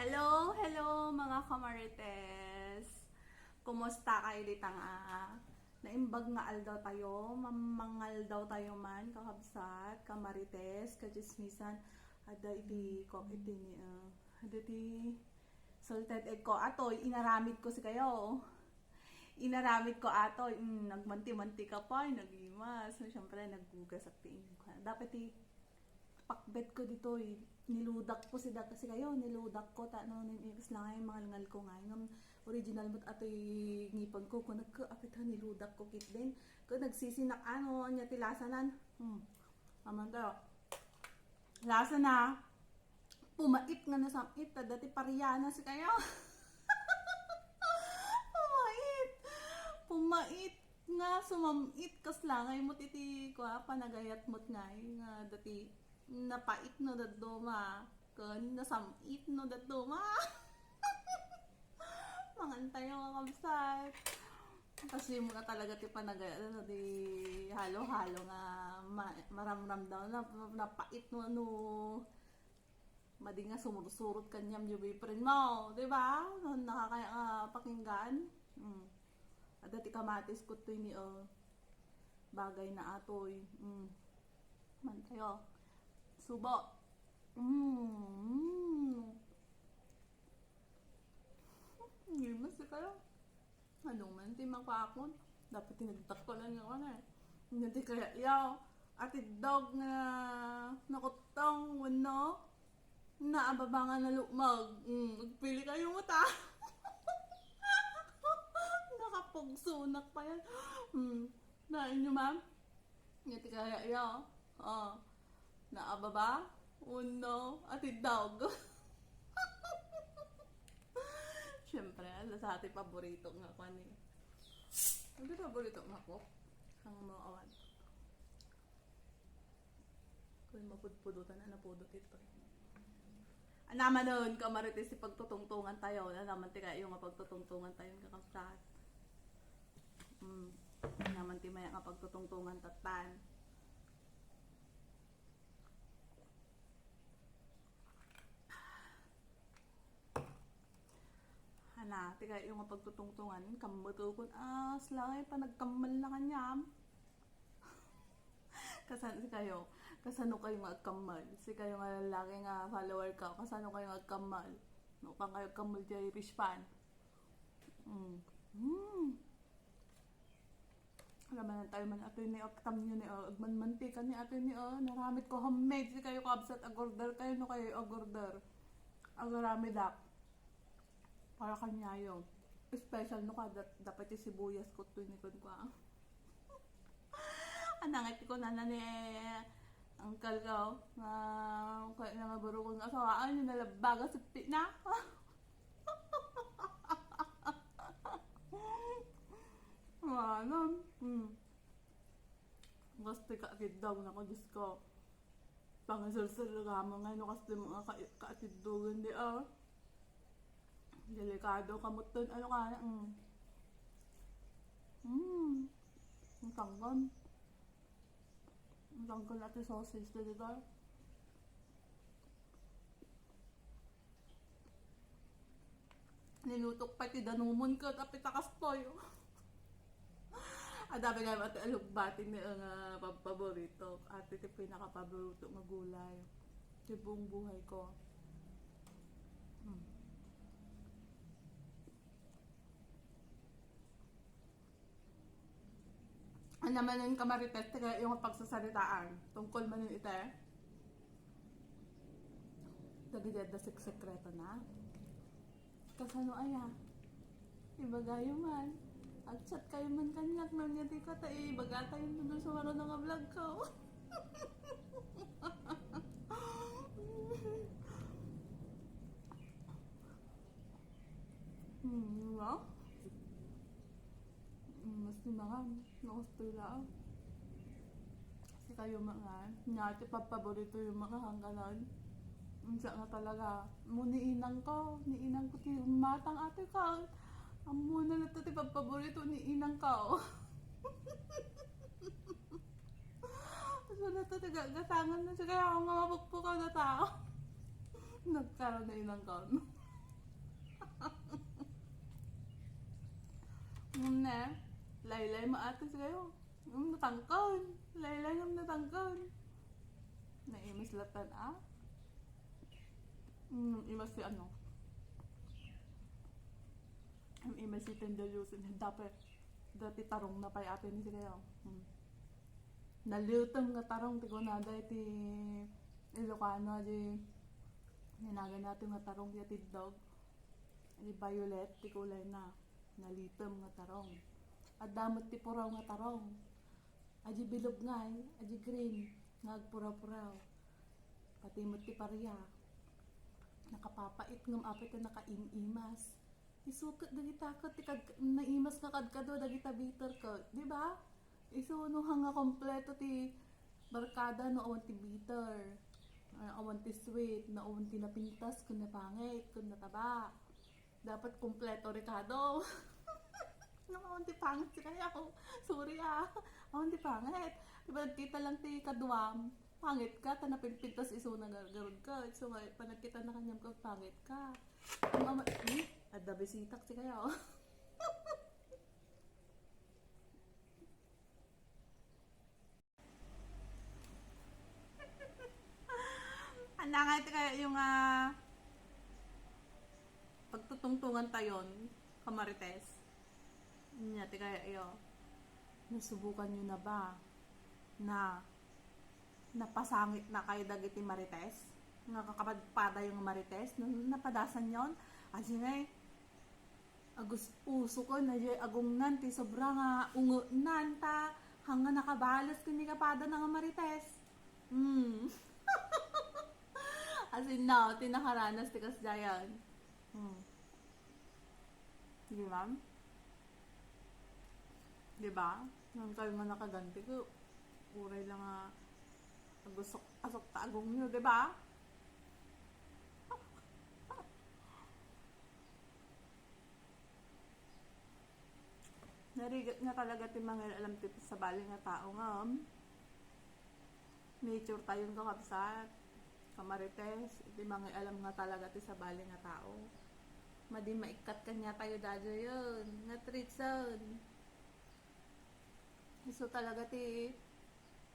Hello, hello mga kamarites. Kumusta kayo litang naimbag nga aldaw tayo, mamangal daw tayo man, kakabsat, kamarites, kajismisan, ada iti ko iti ni ada iti salted egg ko atoy, inaramid ko si kayo. Inaramid ko atoy, nagmanti-manti ka pa, nagimas. So, syempre, naggugas at tiin ko. Dapat pakbet ko dito niludak ko si kasi kayo niludak ko ta no ninis lang ay mga ngal ko nga ng original mo't atoy ngipon ko kung nagkaapit ha niludak ko kit din ko nagsisinak nya tilasanan amanda lasa na pumait nga nasamit ta dati pariyana si kayo pumait nga sumamit kas langay mo titi ko panagayat mo't nga dati napait no daduma kun nasamit no daduma mangantay yung kakabsat kasi mo na talaga ti panagaya no di halo-halo nga maramram daw na napait no ano madi nga sumursurot kanyam yung boyfriend mo di ba no, nakakaya pakinggan at dati kamatis ko to ni bagay na atoy mantayo subo. Hindi mas kayo. Ano man, ti makakon. Dapat tinagtak ko lang ako na. Hindi kaya yaw. Ati dog na nakutong wano. Naababangan na lumag. Magpili kayo mo ta. Nakapagsunak pa yan. Nain nyo ma'am? Hindi kaya yaw. Naababa? Uno? Ati dog? Siyempre, sa ating paborito nga ko ni. Ano paborito nga ko? Ang mga awan. Kung mapudpudutan na napudot ito. Naman nun, kamarites si pagtutungtungan tayo. Naman ti kayo nga pagtutungtungan tayo kakapsat. Naman ti maya nga pagtutungtungan tatan. Ana, tika yung pagtutungtungan, kamutukon slangay pa nagkamal na kanyam. Kasano kayo? Kasano kayo magkamal? Si kayo nga lalaki nga follower ka, kasano kayo magkamal? No, kang kayo kamal dyan fish pan. Alam na tayo man ato ni oktam nyo ni agmanmantika ni ato ni naramit ko homemade si kayo kabsat agorder kayo no kayo agorder. Agaramid up. Para kanya yung special no ka dapat yung sibuyas ko tunikon ko anangit ko na ni uncle ko kaya na maburo kong asawaan yung nalabaga sa na ano gusto ka agad daw na ko Diyos ko pangasulsal ka mga ano kasi mga kaatidugan di delikado kamuton ano ka na ang tanggon natin sausage na dito nilutok pa ti danumon ko tapit akastoy adabi nga ati alugbating na paborito ati ti pinakapaborito nga gulay ti buong buhay ko ano naman yung kamarites, yung pagsasalitaan. Tungkol man yung ite. Dagidad na sekreto na. Kasano aya? Ibagayo man. At chat kayo man kanyak na niya di ka ta ibaga tayo doon sa maro ng vlog ko. Diba? Mas naman, nakustoy lang. Kasi kayo mga, nyati paborito yung mga hangganan. Siya nga talaga, niinang ko ti matang ate ka. Ang muna na ito ti paborito ni inang ka. So na ito gatangan na siya kaya ako mamapukpukaw na tao. Nagkaroon na inang ka. Na, laylay maatas kayo. Natangkon. Laylay ng natangkon. Naimas latan ah. Imas si ano. Ang imas si Tendalusin. Dapat. Dati tarong na pa'y atin ni kayo. Nalutong nga tarong. Tigo na dahil ti Ilocano. Di ninaga natin nga tarong. Di dog. Di violet. Ti kulay na. Nalitom nga tarong. At damot ti puraw nga tarong. Aji bilog ngay. Aji green. Nagpuraw-puraw. Pati mo ti pariya. Nakapapait ngam apit na nakainimas. Isukat dagi takot ti naimas nga kadkado dagi ta bitter ko, di ba? Isuno nga kompleto ti barkada no awan ti bitter. Awan ti sweet, no awan ti napintas kun napangit, kun nataba. Dapat kompleto Ricardo. No awan ti pangit si kaya ako. Sorry ah. Awan ti pangit. Diba kita lang ti kaduam. Pangit ka, tanapinpintas iso na gargarod ka. So, panagkita na kanyang ka, pangit ka. At dabisitak si kayo. Anangay kaya yung pagtutungtungan tayon, kamarites. Nyati kaya iyo. Nasubukan nyo na ba na napasangit na kayo dagiti marites? Nga kakapadpada yung marites? Napadasan yon? Asi nga agus uso ko na agungnan ti sobra nga ungunan ta hanga nakabalas kini kapada na nga marites. As in now, tinakaranas ti kasdayan. Di ba? Di ba? Nang kayo nga nakaganti ko, uray lang nga agusok asok ta agong nyo, di ba? Narigat nga talaga ti mga alam ti sa bali nga tao nga. Nature tayong kakabsat. Kamarites, iti mga alam nga talaga ti sa bali nga tao. Madi maikat kanya tayo dadyo yun. Nga treat zone. So talaga ti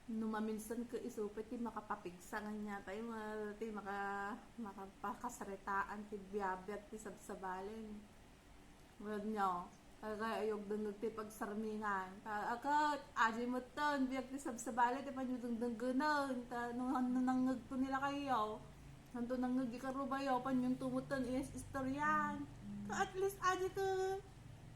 numaminsan ko isupit ti makapapigsa nga tayo ti makapakasaritaan ti biyabiyat ti sabsabalin. Wala nyo. Kaya ayog dungog ti pagsarmingan. Akot, aji mo ton, biyag ti sabsabalin ti panyudong dunggunon. Nung nangag to nila kayo. Nanto nangag ikarubayo, panyong tumuton is istoryan. At least aji ko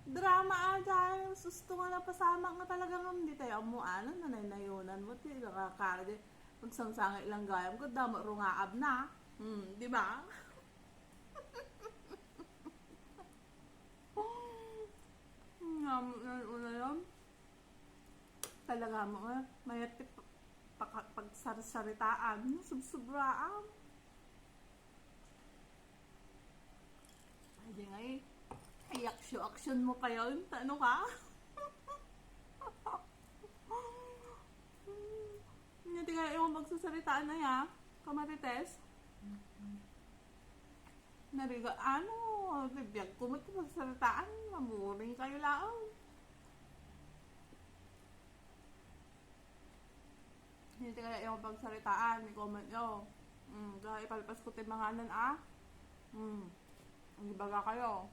drama aja, susto nga na pasama nga talaga nga hindi tayo amuanan na nainayunan mo ti nakakari magsamsangay ilang gayam ko damo rungaab na di ba? Una yun talaga mo mayat ti pagsarsaritaan subsobraan ay di nga eh action mo pa yun? Ano ka? Hindi kaya yung magsasalitaan na ya, kamarites. Nariga, ano? Bibiyag ko mo ito magsasalitaan. Mamuring kayo lang. Hindi kaya yung magsasalitaan. May comment nyo. Kaya ipalpas ko tayo mga anan ang ibaga kayo.